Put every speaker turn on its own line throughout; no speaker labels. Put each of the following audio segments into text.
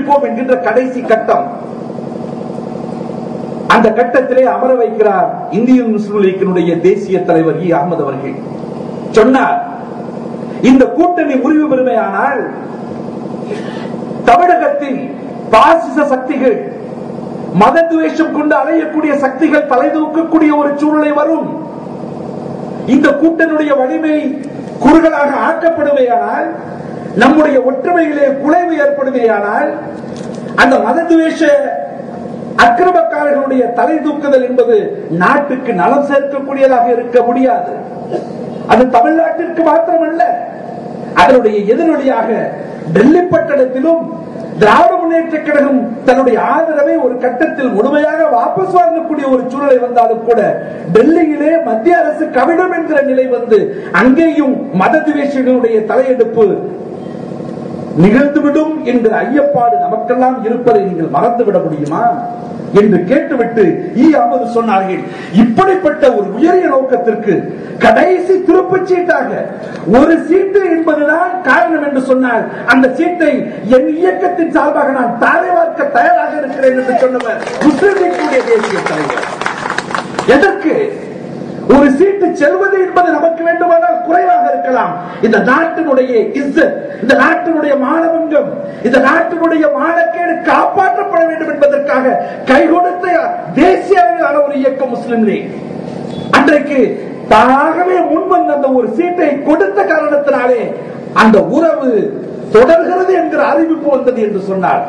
முடிப்போம் என்கின்ற கடைசி கட்டம். அந்த கட்டத்திலே அமர வைக்கிறார் இந்திய முஸ்லிம் லீக்கினுடைய தேசிய தலைவர் இ அகமது அவர்கள். சொன்னார், இந்த கூட்டணி முறிவு பெறுமையானால் தமிழகத்தில் பாசிச சக்திகள், மத துவேஷம் கொண்டு அலையக்கூடிய சக்திகள் தலைதூக்கக்கூடிய ஒரு சூழ்நிலை வரும். இந்த கூட்டணியுடைய வலிமை குறுகலாக ஆக்கப்படுமையானால், நம்முடைய ஒற்றுமையிலே குலைவு ஏற்படுமையானால், அந்த மத துவேஷ அக்கிரமக்காரர்களுடைய தலை தூக்குதல் என்பது நாட்டுக்கு நலம் சேர்க்கக்கூடியதாக இருக்க முடியாது. அது தமிழ்நாட்டிற்கு மாத்திரமல்ல, அதனுடைய எதிரொலியாக டெல்லி பட்டணத்திலும் திராவிட முன்னேற்ற கழகம் தன்னுடைய ஆதரவை ஒரு கட்டத்தில் முழுமையாக வாபஸ் வாங்கக்கூடிய ஒரு சூழலை வந்தாலும் கூட டெல்லியிலே மத்திய அரசு கவிழும் என்கிற நிலை வந்து அங்கேயும் மத துவேஷங்களுடைய தலையெடுப்பு நிகழ்ந்துவிடும் என்கிற ஐயப்பாடு நமக்கெல்லாம் இருப்பதை நீங்கள் மறந்துவிட முடியுமா என்று கேட்டுவிட்டு ஈ அகமது சொன்னார்கள், இப்படிப்பட்ட ஒரு உயரிய நோக்கத்திற்கு கடைசி திருப்புச் சீட்டாக ஒரு சீட்டு என்பதுதான் காரணம் என்று சொன்னால், அந்த சீட்டை என் இயக்கத்தின் சார்பாக நான் தாரை வார்க்க தயாராக இருக்கிறேன் என்று சொன்னவர் முஸ்லிம் லீக்குடைய தேசிய தலைவர். எதற்கு ஒரு சீட்டு செல்வது என்பது நமக்கு வேண்டுமானால் குறைவாக இருக்கலாம். இந்த நாட்டினுடைய இஸ்ஸத், இந்த நாட்டினுடைய மானவங்கம், இந்த நாட்டினுடைய மானக்கேடு காப்பாற்றப்பட வேண்டும் என்பதற்காக கை கொடுத்த தேசிய அளவிலான ஒரு இயக்கம் முஸ்லிம் லீக். அன்றைக்கு தானாகவே முன்வந்த அந்த ஒரு சீட்டை கொடுத்த காரணத்தினாலே அந்த உறவு தொடர்கிறது என்கிற அறிவிப்பு வந்தது என்று சொன்னார்.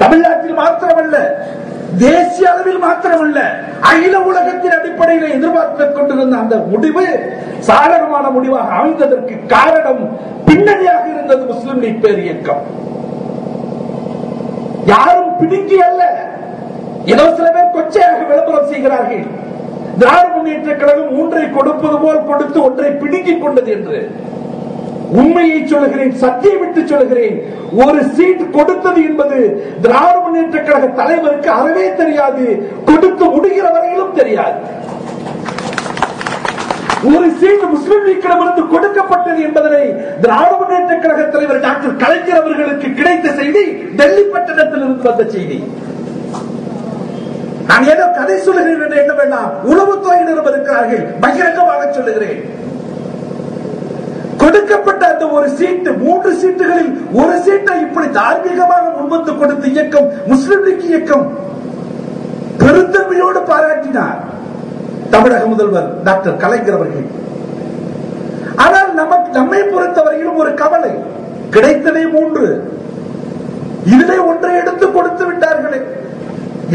தமிழ்நாட்டில் மாத்திரமல்ல, தேசிய அளவில் மாத்திரமல்ல, அகில உலகத்தின் அடிப்படையில் எதிர்பார்த்துக் கொண்டிருந்த அந்த முடிவு சாதகமான முடிவாக அமைந்ததற்கு காரணம் பின்னணியாக இருந்தது முஸ்லிம் லீக் பேர் இயக்கம். யாரும் பிடுங்கி அல்ல, ஏதோ சில பேர் கொச்சையாக விளம்பரம் செய்கிறார்கள். திராவிட முன்னேற்ற கழகம் ஒன்றை கொடுப்பது போல் கொடுத்து ஒன்றை பிடுங்கிக் கொண்டது என்று. உண்மையை சொல்லுகிறேன், சத்தியம் விட்டு சொல்லுகிறேன், ஒரு சீட் கொடுத்தது என்பது திராவிட முன்னேற்ற கழக தலைவருக்கு அறவே தெரியாது, கொடுத்து முடிகிற வரையிலும் தெரியாது. ஒரு சீட் முஸ்லிம் லீக்கிடமிருந்து கொடுக்கப்பட்டது என்பதனை திராவிட முன்னேற்ற கழக தலைவர் டாக்டர் கலைஞர் அவர்களுக்கு கிடைத்த செய்தி டெல்லி பட்டணத்தில் இருந்து வந்த செய்தி. நான் ஏதோ கதை சொல்லுகிறேன் என்று என்ன வேண்டாம், உளவுத்துறையினரும் இருக்கிறார்கள், பகிரங்கமாக சொல்லுகிறேன். கொடுக்கப்பட்ட அந்த ஒரு சீட்டு, 3 சீட்டுகளில் ஒரு சீட்டை இப்படி தார்மீகமாக முன்வந்து கொடுத்த இயக்கம் முஸ்லிம் லீக் இயக்கம் பெருந்தன்மையோடு பாராட்டினார் தமிழக முதல்வர் டாக்டர் கலைஞர் அவர்கள். ஆனால் நம்மை பொறுத்தவரையிலும் ஒரு கவலை, கிடைத்ததே 3, இதிலே ஒன்றை எடுத்து கொடுத்து விட்டார்களே,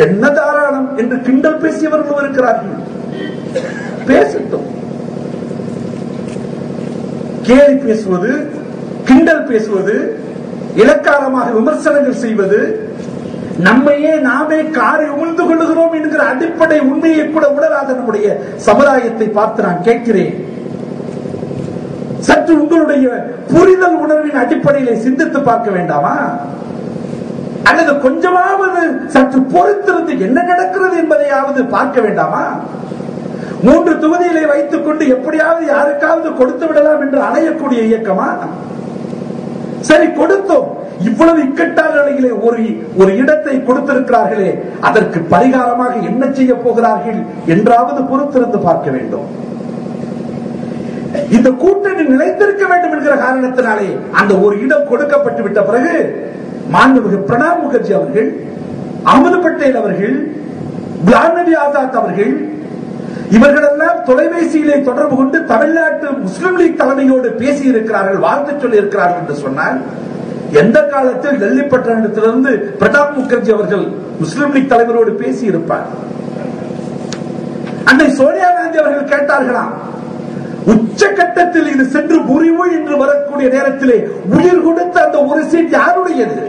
என்ன தாராளம் என்று கிண்டல் பேசியவர்களும் இருக்கிறார்கள். பேசட்டும், கேலி பேசுவது, கிண்டல் பேசுவது, இலக்காரமாக விமர்சனங்கள் செய்வது, நம்மையே நாமே காரை உமிழ்ந்து கொள்ளுகிறோம் என்கிற அடிப்படை உண்மையை கூட உணராத நம்முடைய சமுதாயத்தை பார்த்து நான் கேட்கிறேன், சற்று உங்களுடைய புரிதல் உணர்வின் அடிப்படையிலே சிந்தித்து பார்க்க வேண்டாமா? அல்லது கொஞ்சமாவது சற்று பொறுத்திருந்து என்ன நடக்கிறது என்பதையாவது பார்க்க வேண்டாமா? 3 தொகுதிகளை வைத்துக் கொண்டு எப்படியாவது யாருக்காவது கொடுத்து விடலாம் என்று அலையக்கூடிய இயக்கமா? சரி, கொடுத்தோம், இவ்வளவு இக்கட்டான நிலையிலே ஒரு இடத்தை கொடுத்திருக்கிறார்களே, அதற்கு பரிகாரமாக என்ன செய்ய போகிறார்கள் என்றாவது பொறுத்திருந்து பார்க்க வேண்டும். இந்த கூட்டணி நிலைத்திருக்க வேண்டும் என்கிற காரணத்தினாலே அந்த ஒரு இடம் கொடுக்கப்பட்டு விட்ட பிறகு மாண்புமிகு பிரணாப் முகர்ஜி அவர்கள், அகமது பட்டேல் அவர்கள், குலாம் நபி ஆசாத் அவர்கள், இவர்களெல்லாம் தொலைபேசியிலே தொடர்பு கொண்டு தமிழ்நாட்டு முஸ்லிம் லீக் தலைமையோடு பேசி இருக்கிறார்கள், வாழ்த்து சொல்லி இருக்கிறார்கள் என்று சொன்னால், எந்த காலத்தில் டெல்லி பட்டணத்திலிருந்து பிரணாப் முகர்ஜி அவர்கள் முஸ்லிம் லீக் தலைவரோடு பேசி இருப்பார்? அன்னை சோனியா காந்தி அவர்கள் கேட்டார்களாம், உச்சகட்டத்தில் இது சென்று முறிவு என்று வரக்கூடிய நேரத்திலே உயிர் கொடுத்த அந்த ஒரு சீட் யாருடையது?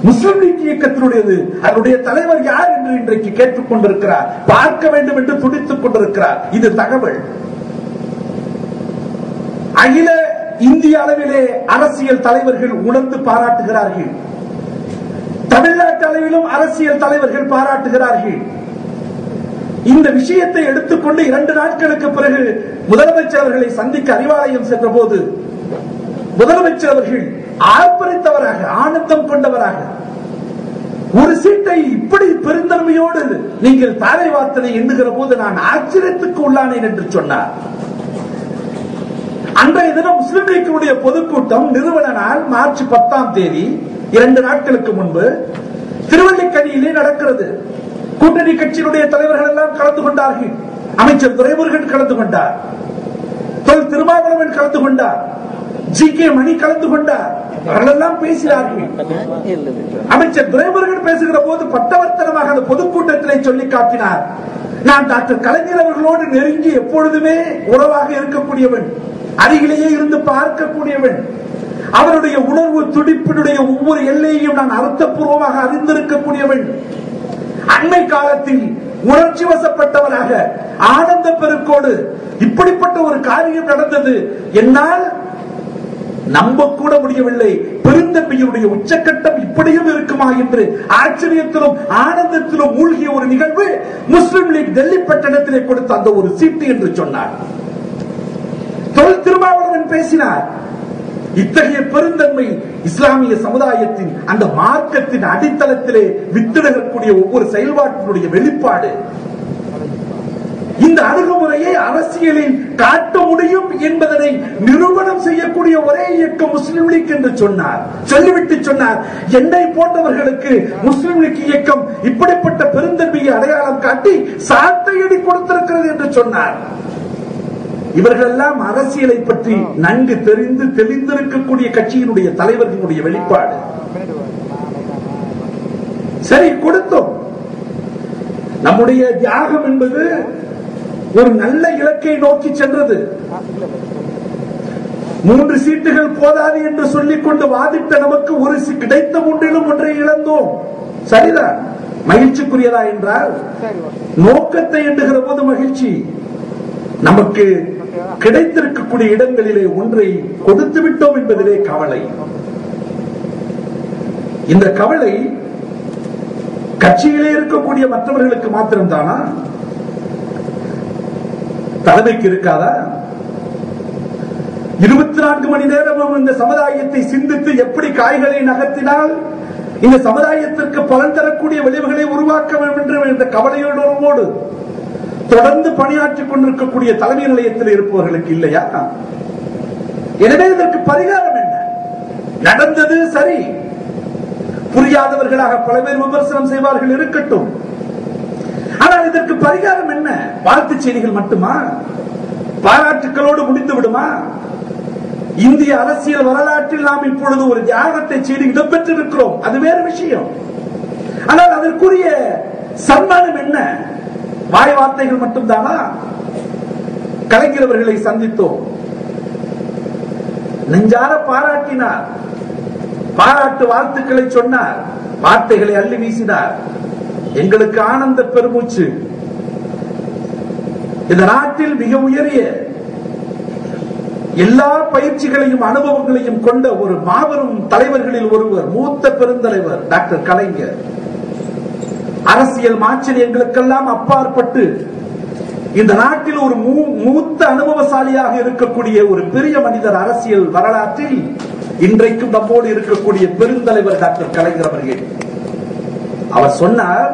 முஸ்லிம் லீக் இயக்கத்தினுடையது. அதனுடைய தலைவர் யார் என்று இன்றைக்கு கேட்டுக் கொண்டிருக்கிறார், பார்க்க வேண்டும் என்று துடித்துக் கொண்டிருக்கிறார். இது தகவல். அகில இந்திய அளவிலே அரசியல் தலைவர்கள் உணர்ந்து பாராட்டுகிறார்கள், தமிழ்நாட்டு அளவிலும் அரசியல் தலைவர்கள் பாராட்டுகிறார்கள். இந்த விஷயத்தை எடுத்துக்கொண்டு 2 நாட்களுக்கு பிறகு முதலமைச்சர் அவர்களை சந்திக்க அறிவாலயம் சென்ற போது முதலமைச்சர் அவர்கள் ஆர்ப்பரித்தவராக, ஆனந்தம் கொண்டவராக, ஒரு சீட்டை இப்படி பெருந்தன்மையோடு நீங்கள் தாரை வார்த்தனை எண்ணுகிற போது நான் ஆச்சரியத்துக்கு உள்ளானேன் என்று சொன்னார். அன்றைய தினம் முஸ்லிம் லீக்கினுடைய பொதுக்கூட்டம் நிறுவன நாள் மார்ச் 10ஆம் தேதி, 2 நாட்களுக்கு முன்பு திருவல்லிக்கணியிலே நடக்கிறது. கூட்டணி கட்சியினுடைய தலைவர்கள் எல்லாம் கலந்து கொண்டார்கள். அமைச்சர் துரைமுருகன் கலந்து கொண்டார், தொல் திருமாவளவன் கலந்து கொண்டார், ஜி.கே. மணி கலந்து கொண்டார். அவர்களெல்லாம் பேசினார்கள். அமைச்சர் துரைமுருகன் பேசுகிற போது பட்டவர்த்தனமாக அந்த பொதுக்கூட்டத்திலே சொல்லி காட்டினார், நான் டாக்டர் கலைஞர் அவர்களோடு நெருங்கி எப்பொழுதுமே உறவாக இருக்கக்கூடியவன், அருகிலேயே இருந்து பார்க்கக்கூடியவன், அவருடைய உணர்வு துடிப்பினுடைய ஒவ்வொரு எல்லையையும் நான் அர்த்தபூர்வமாக அறிந்திருக்கக்கூடியவன். அண்மை காலத்தில் உணர்ச்சி வசப்பட்டவராக ஆனந்த பெருக்கோடு இப்படிப்பட்ட ஒரு காரியம் நடந்தது, என்னால் நம்ப கூட முடியவில்லை. பெருந்தன்மையுடைய உச்சக்கட்டம் இப்படியும் இருக்குமா என்று ஆச்சரியத்திலும் ஆனந்தத்திலும் மூழ்கிய ஒரு நிகழ்வு முஸ்லிம் லீக் டெல்லி பட்டணத்திலே கொடுத்த அந்த ஒரு சீட்டு என்று சொன்னார். தொல் திருமாவளவன் பேசினார். இத்தகைய பெருந்தன்மை இஸ்லாமிய சமுதாயத்தின் அந்த மார்க்கத்தின் அடித்தளத்திலே வித்திடக்கூடிய ஒவ்வொரு செயல்பாட்டினுடைய வெளிப்பாடு. இந்த அணுகுமுறையை அரசியலில் காட்ட முடியும் என்பதனை நிரூபணம் செய்யக்கூடிய ஒரே இயக்கம் முஸ்லிம் லீக் என்று சொன்னார். சொல்லிவிட்டு சொன்னார், என்னை போன்றவர்களுக்கு முஸ்லிம் லீக் இயக்கம் இப்படிப்பட்ட பெருந்தன்மையை அடையாளம் காட்டி சாட்டையடி கொடுத்திருக்கிறது என்று சொன்னார். இவர்கள் எல்லாம் அரசியலை பற்றி நன்கு தெரிந்து தெளிந்திருக்கக்கூடிய கட்சியினுடைய தலைவர்களுடைய வெளிப்பாடு. சரி, கொடுத்தோம். நம்முடைய தியாகம் என்பது ஒரு நல்ல இலக்கை நோக்கி சென்றது. 3 சீட்டுகள் போதாது என்று சொல்லிக் கொண்டு வாதிட்ட நமக்கு ஒரு கிடைத்த 3லும் ஒன்றை இழந்தோம். சரிதான், மகிழ்ச்சிக்குரியதா என்றால் நோக்கத்தை எண்ணுகிற போது மகிழ்ச்சி. நமக்கு கிடைத்திருக்கக்கூடிய இடங்களிலே ஒன்றை கொடுத்து விட்டோம் என்பதிலே கவலை. இந்த கவலை கட்சியிலே இருக்கக்கூடிய மற்றவர்களுக்கு மாத்திரம்தானா? தலைமைக்கு இருக்காதா? 24 மணி நேரமும் இந்த சமுதாயத்தை சிந்தித்து எப்படி காய்களை நகர்த்தினால் இந்த சமுதாயத்திற்கு பலன் தரக்கூடிய விளைவுகளை உருவாக்க வேண்டும் என்ற கவலையோடு தொடர்ந்து பணியாற்றிக் கொண்டிருக்கக்கூடிய தலைமை நிலையத்தில் இருப்பவர்களுக்கு இல்லையா? எனவே இதற்கு பரிகாரம் என்ன? நடந்தது சரி, புரியாதவர்களாக பல பேர் விமர்சனம் செய்வார்கள், இருக்கட்டும். ஆனால் இதற்கு பரிகாரம் என்ன? வாழ்த்து செய்திகள் மட்டுமா? பாராட்டுக்களோடு முடிந்து விடுமா? இந்திய அரசியல் வரலாற்றில் நாம் இப்பொழுது ஒரு தியாகத்தை செய்து இடம்பெற்றிருக்கிறோம், அது வேறு விஷயம். ஆனால் அதற்குரிய சன்மானம் என்ன? வாய் வார்த்தைகள் மட்டும்தானா? கலைஞர் அவர்களை சந்தித்தோம், நெஞ்சார பாராட்டினார், பாராட்டு வாழ்த்துக்களை சொன்னார், வார்த்தைகளை அள்ளி வீசினார். எங்களுக்கு ஆனந்த பெருமூச்சு. இந்த நாட்டில் மிக உயரிய எல்லா பயிற்சிகளையும் அனுபவங்களையும் கொண்ட ஒரு மாபெரும் தலைவர்களில் ஒருவர், மூத்த பெருந்தலைவர் டாக்டர் கலைஞர். அரசியல் மாச்சரியங்களுக்கெல்லாம் அப்பாற்பட்டு இந்த நாட்டில் ஒரு மூத்த அனுபவசாலியாக இருக்கக்கூடிய ஒரு பெரிய மனிதர் அரசியல் வரலாற்றில் இன்றைக்கும் நம்மோடு இருக்கக்கூடிய பெருந்தலைவர் டாக்டர் கலைஞர் அவர்கள். அவர் சொன்னார்,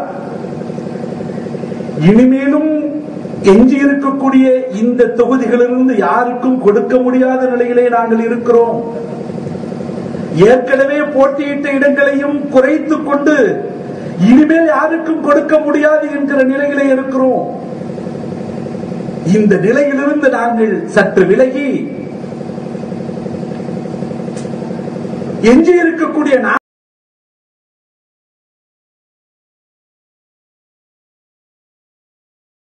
இனிமேலும் எஞ்சி இருக்கக்கூடிய இந்த தொகுதிகளிலிருந்து யாருக்கும் கொடுக்க முடியாத நிலையிலே நாங்கள் இருக்கிறோம். ஏற்கனவே போட்டியிட்ட இடங்களையும் குறைத்துக் கொண்டு இனிமேல் யாருக்கும் கொடுக்க முடியாது என்கிற நிலையிலே இருக்கிறோம். இந்த நிலையிலிருந்து நாங்கள் சற்று விலகி எஞ்சி இருக்கக்கூடிய